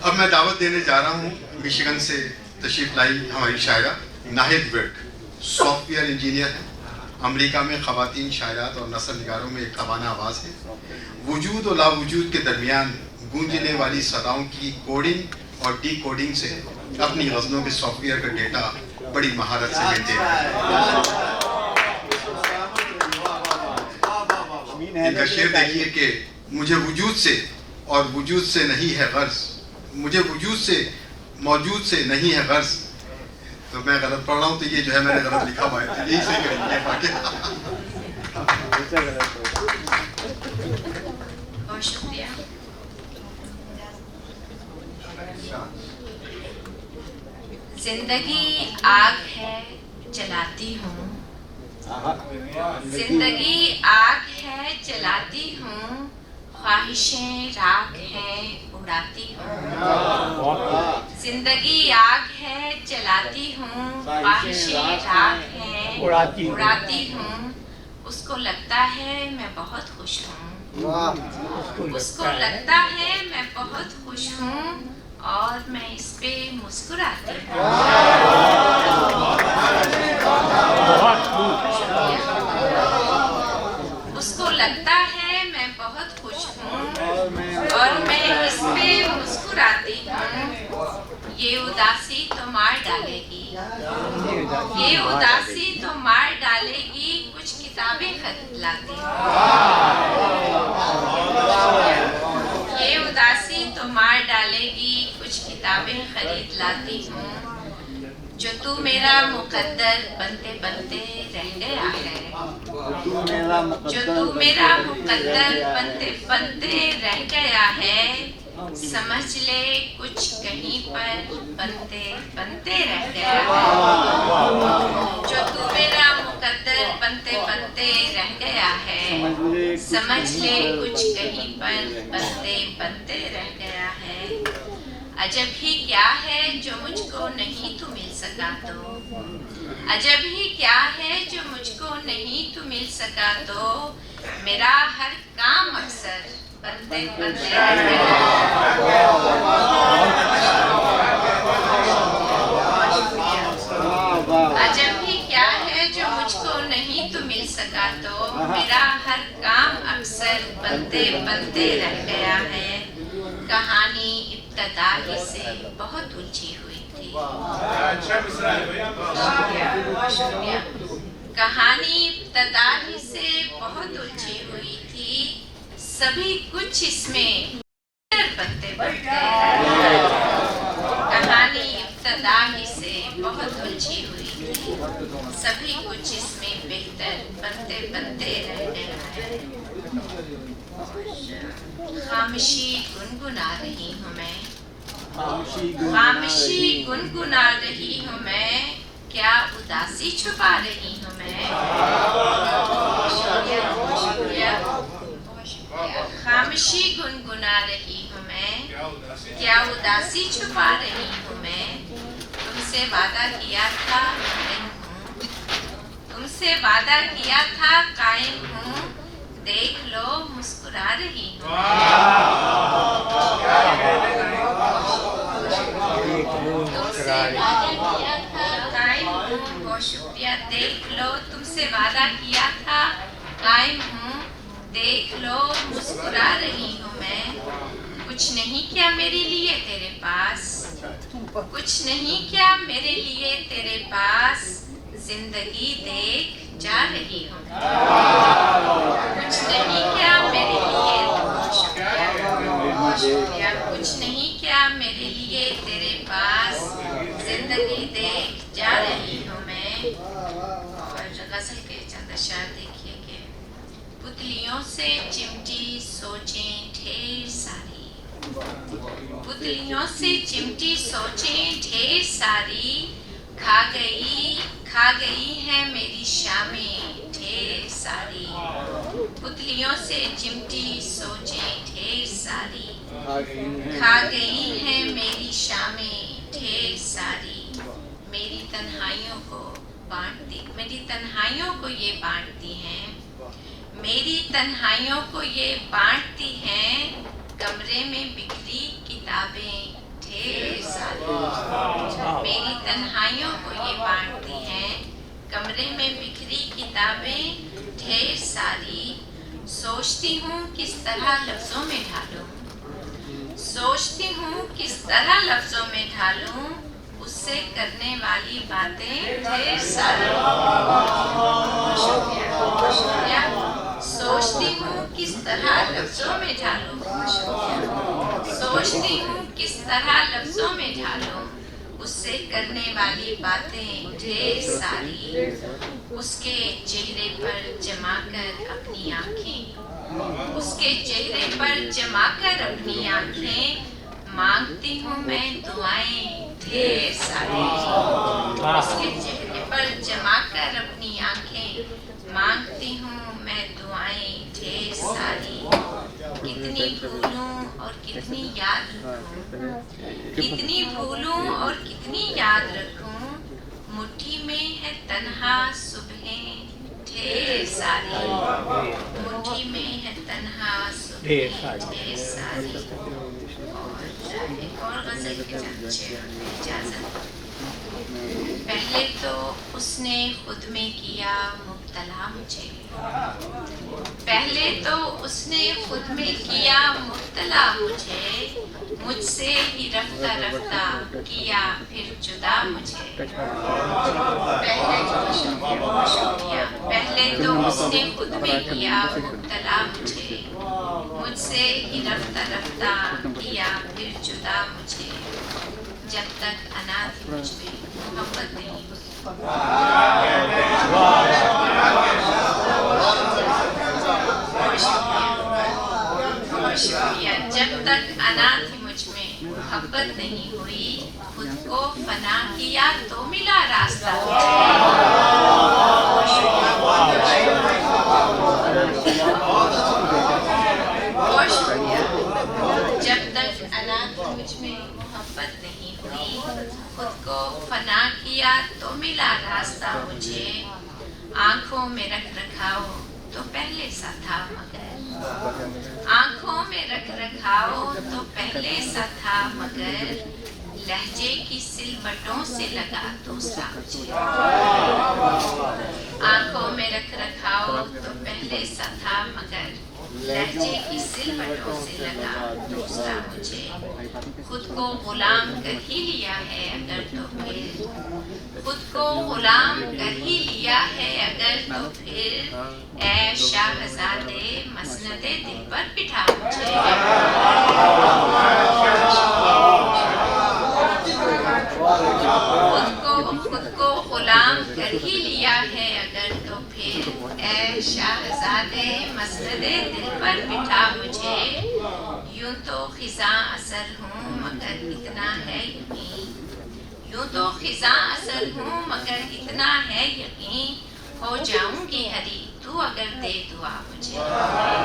अब मैं दावत देने जा रहा हूँ मिशिगन से तशरीफ लाई हमारी शायरा नाहिद विर्क, सॉफ्टवेयर इंजीनियर है। अमेरिका में ख़वातीन शायरात और नस्ल निगारों में एक तवाना आवाज़ है। वजूद और लावजूद के दरमियान गूंजने वाली सदाओं की कोडिंग और डी कोडिंग से अपनी गज़लों के सॉफ्टवेयर का डेटा बड़ी महारत से मेंटेन है। इनका शेर देखिए कि मुझे वजूद से और वजूद से नहीं है गर्ज, मुझे वजूद से मौजूद से नहीं है गर्ज। तो मैं गलत पढ़ रहा हूँ, तो ये जो है मैंने गलत लिखा हुआ है, यही सही करेंगे। बहुत शुक्रिया। जिंदगी आग है जलाती हूँ, जिंदगी आग है जलाती हूँ, ख्वाहिशें राख हैं उड़ाती हूँ। जिंदगी आग है जलाती हूँ, ख्वाहिशें राख हैं उड़ाती हूँ। उसको लगता है मैं बहुत खुश हूँ, उसको लगता है मैं बहुत खुश हूँ और मैं इस पे मुस्कुराती हूँ। उसको लगता है मैं बहुत खुश हूँ और मैं इस पे मुस्कुराती हूँ। ये उदासी तो मार डालेगी, ये उदासी तो मार डालेगी, कुछ किताबें खरीद लाती हूँ। ये उदासी तो मार डालेगी, कुछ किताबें खरीद लाती हूँ। जो तू मेरा मुकद्दर बनते बनते रह गया है, जो तू मेरा मुकद्दर बनते बनते रह गया है, समझ ले कुछ कहीं पर बनते बनते रह गया है। जो तू मेरा मुकद्दर बनते बनते रह गया है, समझ ले कुछ कहीं पर बनते बनते रह गया है। अजब ही क्या है जो मुझको नहीं तू मिल सका तो, अजब ही क्या है जो मुझको नहीं तू मिल सका तो, मेरा हर काम अक्सर बनते बनते रह गया। अजब ही क्या है जो मुझको नहीं तू मिल सका तो, मेरा हर काम अक्सर बनते बनते रह गया है। कहानी इब्तदा ही से बहुत उलझी हुई थी, कहानी इब्तदा ही से बहुत उलझी हुई थी, सभी कुछ इसमें बनते बनते। कहानी इब्तदा ही से बहुत उलझी हुई थी, सभी कुछ इसमें बेहतर बनते बनते रह गया है। खामोशी गुनगुना रही हूँ मैं, खामोशी गुनगुना रही हूँ मैं, क्या उदासी छुपा रही हूँ मैं। खामोशी गुनगुना रही हूँ मैं, क्या उदासी छुपा रही हूँ मैं। तुमसे वादा किया था कायम हूँ, तुमसे वादा किया था कायम हूँ, देख लो मुस्कुरा रही हूँ। तुमसे वादा किया था कायम हूँ, बहुत शुक्रिया। देख लो तुमसे वादा किया था कायम हूँ, देख लो मुस्कुरा रही हूँ मैं। कुछ नहीं क्या मेरे लिए तेरे पास, कुछ नहीं क्या मेरे लिए तेरे पास, जिंदगी देख जा रही हूँ। कुछ नहीं क्या मेरे लिए, शुक्रिया। कुछ नहीं क्या मेरे लिए तेरे पास, जिंदगी देख जा रही हूँ मैं। और गज़ल के चंद अशआर देखिए कि पुतलियों से चिमटी सोचें ढेर सारी, पुतलियों से चिमटी सोचें ढेर सारी, खा गई है मेरी शामें ढेर सारी। पुतलियों से चिमटी सोचें ढेर सारी, खा गई है मेरी शामें ढेर सारी। मेरी तन्हाइयों को बांटती, मेरी तन्हाइयों को ये बांटती हैं, मेरी तन्हाइयों को ये बांटती हैं। कमरे में बिखरी किताबें ढेर सारी। मेरी तन्हाइयों को ये बांटती हैं, कमरे में बिखरी किताबें ढेर सारी। सोचती हूँ किस तरह लफ्जों में ढालूं, सोचती हूँ किस तरह लफ्जों में ढालूं, उससे करने वाली बातें ढेर सारी। सोचती हूँ किस तरह लफ्जों में ढालूं, सोचती हूँ किस तरह लफ्जों में ढालूं, उससे करने वाली बातें ढेर सारी। उसके चेहरे पर जमाकर अपनी आँखें, उसके चेहरे पर जमाकर अपनी आँखें, मांगती हूँ मैं दुआएं ढेर सारी। उसके चेहरे पर जमाकर अपनी आँखें, मांगती हूँ मैं दुआएं ढेर सारी। कितनी भूलूं और कितनी याद रखूं, कितनी भूलूं और कितनी याद रखूं, मुट्ठी में है तन्हा सुबहें ढेर सारी। मुट्ठी में है तन्हा सुबहें ढेर सारी। और गजल के इजाजत। पहले तो उसने खुद में किया मुब्तला मुझे, पहले तो उसने खुद में किया मुब्तला मुझे, मुझसे ही रफ्ता रफ्ता किया फिर जुदा मुझे। पहले तो उसने खुद में किया मुब्तला मुझे, मुझसे ही रफ्ता रफ्ता किया फिर जुदा मुझे। जब तक अना थी मुझ में मोहब्बत नहीं हुई, जब तक अना थी मुझ में मोहब्बत नहीं हुई, खुद को फना किया तो मिला रास्ता। जब तक अना थी मुझ में मोहब्बत नहीं हुई, खुद को फना किया तो मिला रास्ता मुझे। आंखों में रख रखाओ तो पहले सा था मगर, आंखों में रख रखाओ तो पहले सा था मगर, लहजे की सिलबटों से लगा दूसरा मुझे। आंखों में रख रखाओ तो पहले सा था मगर, लहजे की सिलबटों से लगा दूसरा मुझे। खुद को गुलाम कर ही लिया है अगर तो फिर, खुद को गुलाम कर ही लिया है अगर तो फिर, ऐ शाहज़ादे मसनदे दिल पर बिठा मुझे। खुद को गुलाम कर ही लिया है अगर तो फिर, ऐ शाहज़ादे मसनदे दिल पर बिठा मुझे। यूं तो खिज़ा असर हूँ मगर इतना है यकीन, यूं तो खिज़ा असर हूँ मगर इतना है यकीन, हो जाऊंगी हरी तू अगर दे दुआ मुझे।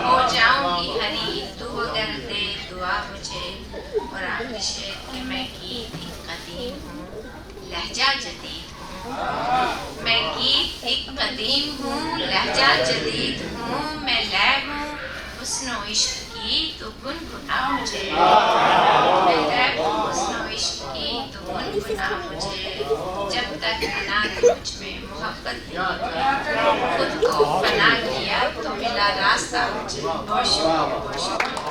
हो जाऊंगी हरी तू अगर दे दुआ मुझे। और आखिरी शेर कि मैं गीत एक कदीम हूँ लहजा जदीद हूँ, मैं गीत एक कदीम हूँ लहजा जदीद हूँ, मैं लय हूँ हुस्न इश्क की तो गुनगुना मुझे। मैं लय हूँ हुस्न इश्क की तो गुनगुना मुझे। जब तक अना थी मुझ में मोहब्बत नहीं हुई, खुद को फना किया तो मिला रास्ता मुझे। बहुत शुक्रिया, बहुत शुक्रिया।